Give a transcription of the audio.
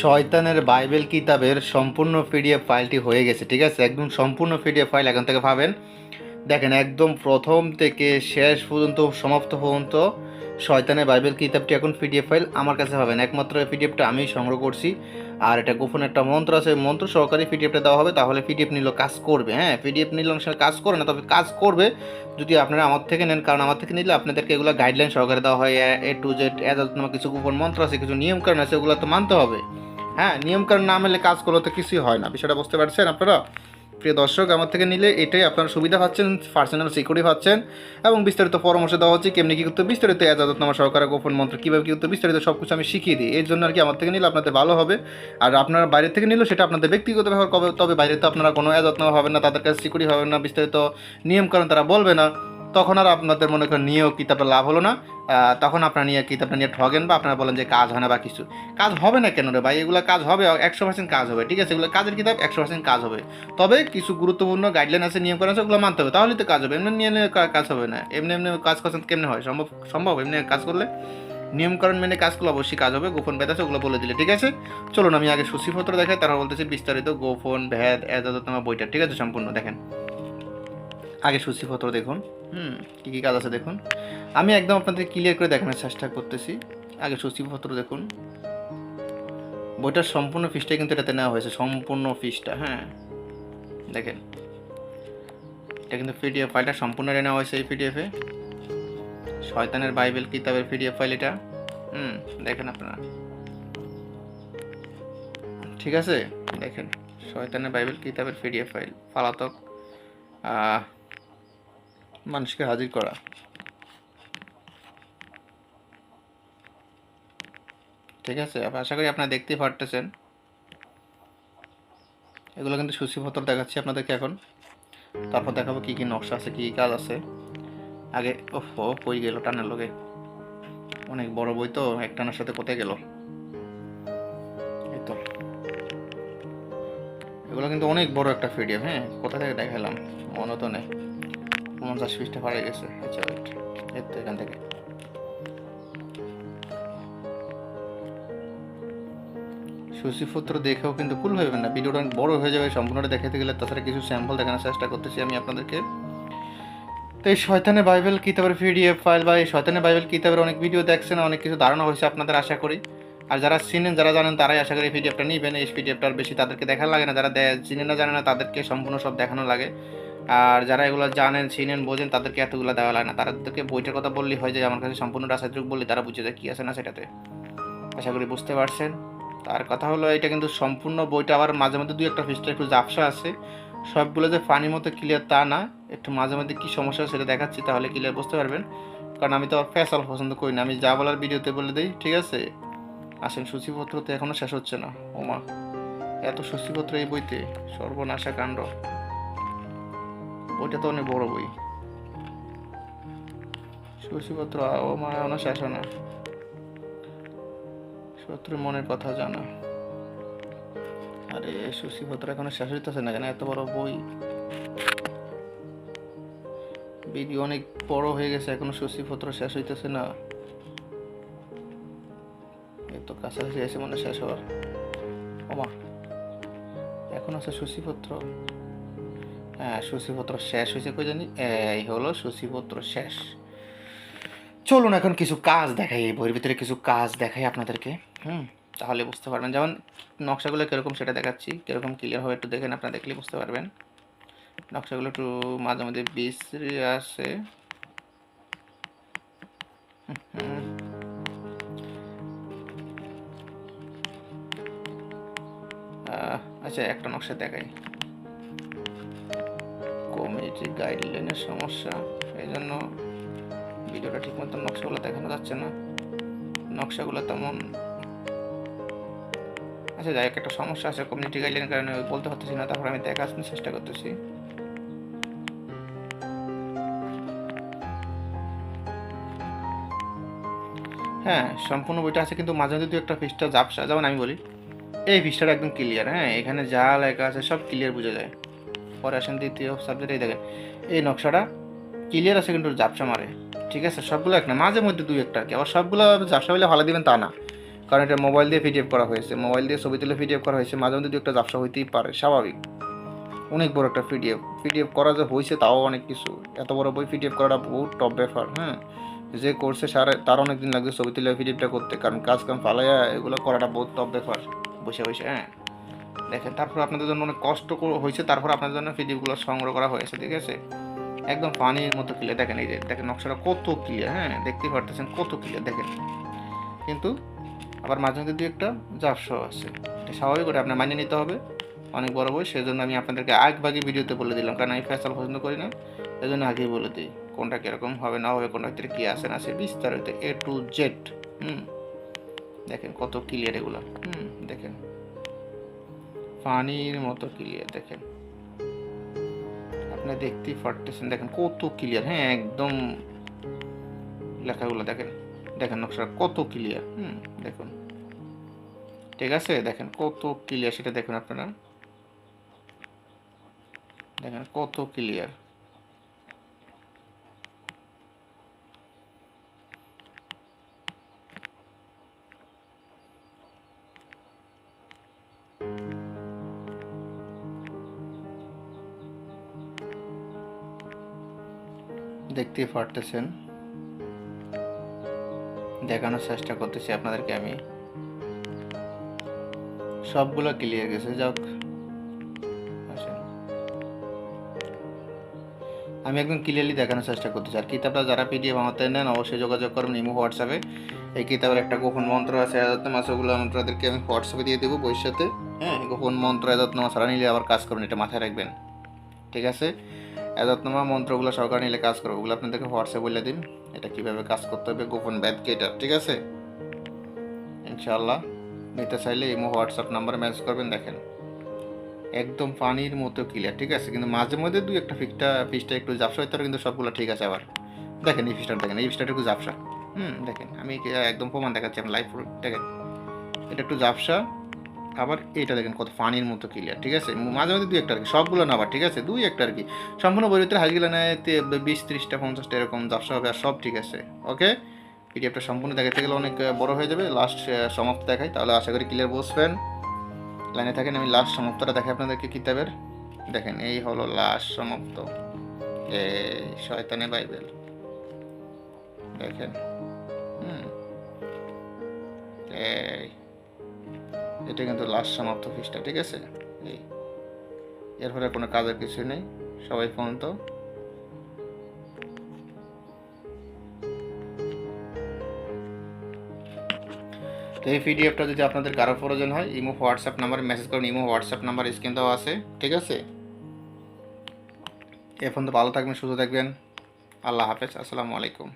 শয়তানের বাইবেল কিতাবের সম্পূর্ণ পিডিএফ ফাইলটি হয়ে গেছে, ঠিক আছে? একদম সম্পূর্ণ পিডিএফ ফাইল এখান থেকে পাবেন। দেখেন, একদম প্রথম থেকে শেষ পর্যন্ত সমাপ্ত পর্যন্ত শয়তানের বাইবেল কিতাবটি এখন পিডিএফ ফাইল আমার কাছে পাবেন। একমাত্র পিডিএফটা আমি সংগ্রহ করছি। আর এটা গোপন একটা মন্ত্র আছে, মন্ত্র সহকারে পিডিএফটা দেওয়া হবে, তাহলে পিডিএফ নিলেও কাজ করবে। হ্যাঁ, পিডিএফ নিলে অনেক সময় কাজ করে না, তবে কাজ করবে যদি আপনারা আমার থেকে নেন। কারণ আমার থেকে নিলে আপনাদেরকে এগুলো গাইডলাইন সহকারে দেওয়া হয়, A to Z এজাজতনামা কিছু গোপন মন্ত্র আছে, কিছু নিয়মকানুন আছে, ওগুলো তো মানতে হবে। হ্যাঁ, নিয়মকানুন না মেলে কাজ করলে তো কিছুই হয় না। বিষয়টা বুঝতে পারছেন আপনারা? প্রিয় দর্শক, আমার থেকে নিলে এটাই আপনারা সুবিধা পাচ্ছেন, পার্সোনাল সিকিউরিটি পাচ্ছেন, এবং বিস্তারিত পরামর্শ দেওয়া হচ্ছে কেমনি কী করতে, বিস্তারিত এজাজতনামা সহকারে গোপন মন্ত্র কীভাবে কী করতে, বিস্তারিত সব কিছু আমি শিখিয়ে দিই। এর জন্য আর কি আমার থেকে নিলে আপনাদের ভালো হবে। আর আপনারা বাইরে থেকে নিলেও সেটা আপনাদের ব্যক্তিগত ব্যাপার কবে, তবে বাইরে তো আপনারা কোনো এজাজতনামা হবে না, তাদের কাছে সিকিউরিটি হবে না, বিস্তারিত নিয়মকানুন তারা বলবে না। তখন আর আপনাদের মনে করেন নিয়েও কিতাবটা লাভ হলো না। তখন আপনারা নিয়ে কিতাবটা নিয়ে ঠগেন, বা আপনারা বলেন যে কাজ হয় না বা কিছু। কাজ হবে না কেন রে ভাই? এগুলো কাজ হবে, 100% কাজ হবে, ঠিক আছে? এগুলো কাজের কিতাব, 100% কাজ হবে। তবে কিছু গুরুত্বপূর্ণ গাইডলাইন আছে, নিয়মকানুন আছে, ওগুলো মানতে হবে, তাহলেই তো কাজ হবে। এমনি নিয়ে নিয়ে কাজ হবে না। এমনি এমনি কাজ করছেন কেমনে হয়? সম্ভব এমনি কাজ করলে? নিয়মকানুন মেনে কাজ করলে অবশ্যই কাজ হবে। গোপন ভেদ আছে, ওগুলো বলে দিলে, ঠিক আছে? চলুন আমি আগে সূচিপত্র দেখাই, তারা বলতেছি বিস্তারিত গোপন ভেদ এজাজতনামা বইটা, ঠিক আছে? সম্পূর্ণ দেখেন। আগে সূচিপত্র দেখুন। কী কী কাজ আছে দেখুন। আমি একদম আপনাদের ক্লিয়ার করে দেখানোর চেষ্টা করতেছি। আগে সূচিপত্র দেখুন। বইটার সম্পূর্ণ ফিসটা কিন্তু এটাতে নেওয়া হয়েছে, সম্পূর্ণ ফিসটা। হ্যাঁ, দেখেন, এটা কিন্তু পিডিএফ ফাইলটা সম্পূর্ণ নেওয়া হয়েছে এই পিডিএফে। শয়তানের বাইবেল কিতাবের পিডিএফ ফাইল এটা। দেখেন আপনারা, ঠিক আছে? দেখেন, শয়তানের বাইবেল কিতাবের পিডিএফ ফাইল, পলাতক মানুষকে হাজির করা। ঠিক আছে, আশা করি আপনারা দেখতেই পারতেছেন। এগুলো কিন্তু সূচিপত্র দেখাচ্ছি আপনাদেরকে এখন। তারপর দেখাবো কী কী নকশা আছে, কী কী কাজ আছে। আগে ওহো, কই গেল টানার লোকে? অনেক বড় বই তো, এক টানার সাথে কোথায় গেল? এই তো, এগুলো কিন্তু অনেক বড় একটা পিডিএফ। হ্যাঁ, কোথা থেকে দেখালাম মনে তো নেই। 50 পৃষ্ঠা পারে গেছে। আচ্ছা, এই তো এখান থেকে। সূচিপত্র দেখেও কিন্তু ভুল হইবে না, ভিডিওটা অনেক বড় হয়ে যাবে সম্পূর্ণটা দেখাতে গেলে। তাছাড়া কিছু স্যাম্পল দেখানোর চেষ্টা করতেছি আমি আপনাদেরকে। তো এই শয়তানের বাইবেল কিতাবের পিডিএফ ফাইল বা এই শয়তানের বাইবেল কিতাবের অনেক ভিডিও দেখছেন, অনেক কিছু ধারণা হয়েছে আপনাদের আশা করি। আর যারা চিনেন, যারা জানেন, তারাই আশা করি এই পিডিএফটা নেবেন। এই পিডিএফটা আর বেশি তাদেরকে দেখার লাগে না, যারা চিনেন না, জানে না, তাদেরকে সম্পূর্ণ সব দেখানো লাগে। আর যারা এগুলো জানেন, চিনেন, বোঝেন, তাদেরকে এতগুলো দেওয়া লাগে না। তাদেরকে বইটার কথা বললেই হয় যে আমার কাছে সম্পূর্ণটা আছে, বললে তারা বুঝে যায় কী আছে না সেটাতে। আশা করি বুঝতে পারছেন। তার কথা হলো, এটা কিন্তু সম্পূর্ণ বইটা, আবার মাঝে মধ্যে দুই একটা পৃষ্ঠা একটু ঝাপসা আছে। সবগুলো যে পানির মতো ক্লিয়ার তা না, একটু মাঝে মধ্যে কী সমস্যা সেটা দেখাচ্ছি, তাহলে ক্লিয়ার বুঝতে পারবেন। কারণ আমি তো ফ্যাসাল পছন্দ করি না, আমি যা বলার ভিডিওতে বলে দিই, ঠিক আছে? আসেন, সূচিপত্র তো এখনও শেষ হচ্ছে না। ওমা, এত সূচিপত্র এই বইতে, সর্বনাশা কাণ্ড। বইটা তো অনেক বড় বই। সূচিপত্র ওমা এখনও শেষ হয় না। শত্রু মনের কথা জানা। আরে, সূচিপত্র এখনো শেষ হইতেছে না কেন? এত বড় বই, ভিডিও অনেক বড় হয়ে গেছে, এখনো সূচিপত্র শেষ হইতেছে না। এত কাছাকাছি এসে মনে শেষ হওয়ার। ওমা, এখন আছে সূচিপত্র। হ্যাঁ, সূচিপত্র শেষ হয়েছে কই জানি। এই হলো সূচিপত্র শেষ। চলুন এখন কিছু কাজ দেখাই, এই বইয়ের ভিতরে কিছু কাজ দেখাই আপনাদেরকে। তাহলে বুঝতে পারবেন। যেমন নকশাগুলো কীরকম সেটা দেখাচ্ছি, কীরকম ক্লিয়ার হবে একটু দেখেন, আপনারা দেখলেই বুঝতে পারবেন। নকশাগুলো একটু মাঝে মাঝে বিশ্রী আছে। আচ্ছা, একটা নকশা দেখাই। কমিউনিটি গাইডলাইনের সমস্যা, এই জন্য ভিডিওটা ঠিক মতো নকশাগুলো দেখানো যাচ্ছে না। নকশাগুলো তেমন, আচ্ছা যাই হোক, একটা সমস্যা আছে কমিউনিটি গাইডলাইনের কারণে বলতে পারতেছি না। তারপর আমি দেখার চেষ্টা করতেছি। হ্যাঁ, সম্পূর্ণ বইটা আছে, কিন্তু মাঝে মাঝে দু একটা পৃষ্ঠা ঝাপসা। যেমন আমি বলি, এই পৃষ্ঠাটা একদম ক্লিয়ার। হ্যাঁ, এখানে যা লেখা আছে সব ক্লিয়ার বোঝা যায়। পরে আসেন দ্বিতীয় সাবজেক্টেই দেখেন, এই নকশাটা ক্লিয়ার আছে কিন্তু ঝাপসা মারে। ঠিক আছে, সবগুলো এক না, মাঝে মধ্যে দুই একটা আর কি। আবার সবগুলো ঝাপসা হলে ভালো দিবেন তা না, কারণ এটা মোবাইল দিয়ে পিডিএফ করা হয়েছে, মোবাইল দিয়ে ছবি তুলে পিডিএফ করা হয়েছে, মাঝে মধ্যে দু একটা ঝাপসা হইতেই পারে, স্বাভাবিক। অনেক বড় একটা পিডিএফ করা যে হয়েছে তাও অনেক কিছু, এত বড় বই পিডিএফ করাটা বহুত টপ ব্যাপার। হ্যাঁ, যে করছে তার অনেক দিন লাগছে ছবি তুলে পিডিএফটা করতে, কারণ কাজ কাম ফালাইয়া এগুলো করাটা বহুত টপ ব্যাপার বসে বসে। হ্যাঁ দেখেন, তারপর আপনাদের জন্য অনেক কষ্ট হয়েছে, তারপর আপনাদের জন্য পিডিএফগুলো সংগ্রহ করা হয়েছে, ঠিক আছে। একদম পানির মতো ক্লিয়ার, দেখেন এই যে দেখেন নকশাটা কত ক্লিয়ার। হ্যাঁ দেখতেই পারতেছেন কত ক্লিয়ার দেখেন, কিন্তু আবার মাঝে মধ্যে দু একটা ঝাপসাও আছে, এটা স্বাভাবিক, করে আপনার মানিয়ে নিতে হবে। অনেক বড় বই, সেই জন্য আমি আপনাদেরকে আগভাগে ভিডিওতে বলে দিলাম, কারণ আমি ফেসাল পছন্দ করি না, সেই জন্য আগেই বলে দিই কোনটা কীরকম হবে না হবে, কোনটার ভিতরে কী আছে না আছে বিস্তারিত A to Z। দেখেন কত ক্লিয়ার এগুলো। দেখেন পানির মতো ক্লিয়ার, দেখেন আপনি দেখতেই পারতেছেন, দেখেন কত ক্লিয়ার। হ্যাঁ একদম লেখাগুলো দেখেন, দেখেন নকশা কত ক্লিয়ার। দেখুন ঠিক আছে, দেখেন কত ক্লিয়ার সেটা দেখুন আপনারা, দেখেন কত ক্লিয়ার। দেখতেই পারতেছেন, দেখানোর চেষ্টা করতেছি আপনাদেরকে, আমি সবগুলো ক্লিয়ার গেছে। যাক আমি একদম ক্লিয়ারলি দেখানোর চেষ্টা করতেছি। আর কিতাবটা যারা পিডিএফ আমাদের নেন অবশ্যই যোগাযোগ করবেন ইমো হোয়াটসঅ্যাপে। এই কিতাবের একটা গোপন মন্ত্র আছে, আয়াতনামা, সেগুলো আপনাদেরকে আমি হোয়াটসঅ্যাপে দিয়ে দেবো বইয়ের সাথে। হ্যাঁ গোপন মন্ত্র আয়াতনামা ছাড়া নিলে আবার কাজ করবেন, এটা মাথায় রাখবেন, ঠিক আছে। আয়াতনামা মন্ত্রগুলো সরকার নিলে কাজ করবে, ওগুলো আপনাদেরকে হোয়াটসঅ্যাপে বলে দিন এটা কীভাবে কাজ করতে হবে, গোপন ব্যাধকে এটা, ঠিক আছে। ইনশাআল্লাহ নিতে চাইলে ইমো হোয়াটসঅ্যাপ নাম্বারে মেসেজ করবেন। দেখেন একদম পানির মতো ক্লিয়ার, ঠিক আছে, কিন্তু মাঝে মধ্যে দুই একটা ফিসটা একটু ঝাপসা হইতে পারে, কিন্তু সবগুলো ঠিক আছে। আবার দেখেন এই ফিসটা, দেখেন এই ফিসটা একটু ঝাপসা। দেখেন আমি একদম প্রমাণ দেখাচ্ছি, আমি লাইভ দেখেন এটা একটু ঝাপসা। আবার এইটা দেখেন কত পানির মতো ক্লিয়ার, ঠিক আছে। মাঝে মধ্যে দুই একটা আর কি, সবগুলো না আবার, ঠিক আছে, দুই একটা আর কি। সম্পূর্ণ বইয়ের ভিতরে হাইগুলো নেয় 20, 30টা 50টা এরকম ঝাপসা হবে, আর সব ঠিক আছে। ওকে, পিডিএফটা সম্পূর্ণ দেখাতে গেলে অনেক বড় হয়ে যাবে, লাস্ট সমাপ্ত দেখাই, তাহলে আশা করি ক্লিয়ার বুঝবেন। লাইনে থাকেন, আমি লাস্ট সমাপ্তটা দেখাই আপনাদেরকে কিতাবের। দেখেন এই হলো লাস্ট সমাপ্ত, এই শয়তানের বাইবেল, দেখেন। এই এটা কিন্তু লাস্ট সমাপ্ত ফিসটা, ঠিক আছে। এই এরপরে কোনো কাজের কিছু নেই, সবাই ফোন তো। এই পিডিএফটা যদি আপনাদের কারো প্রয়োজন হয় ইমো হোয়াটসঅ্যাপ নাম্বারে মেসেজ করুন, ইমো হোয়াটসঅ্যাপ নাম্বার স্ক্রিন দেওয়া আছে, ঠিক আছে। এখন তো ভালো থাকবেন, সুস্থ থাকবেন, আল্লাহ হাফেজ, আসসালামু আলাইকুম।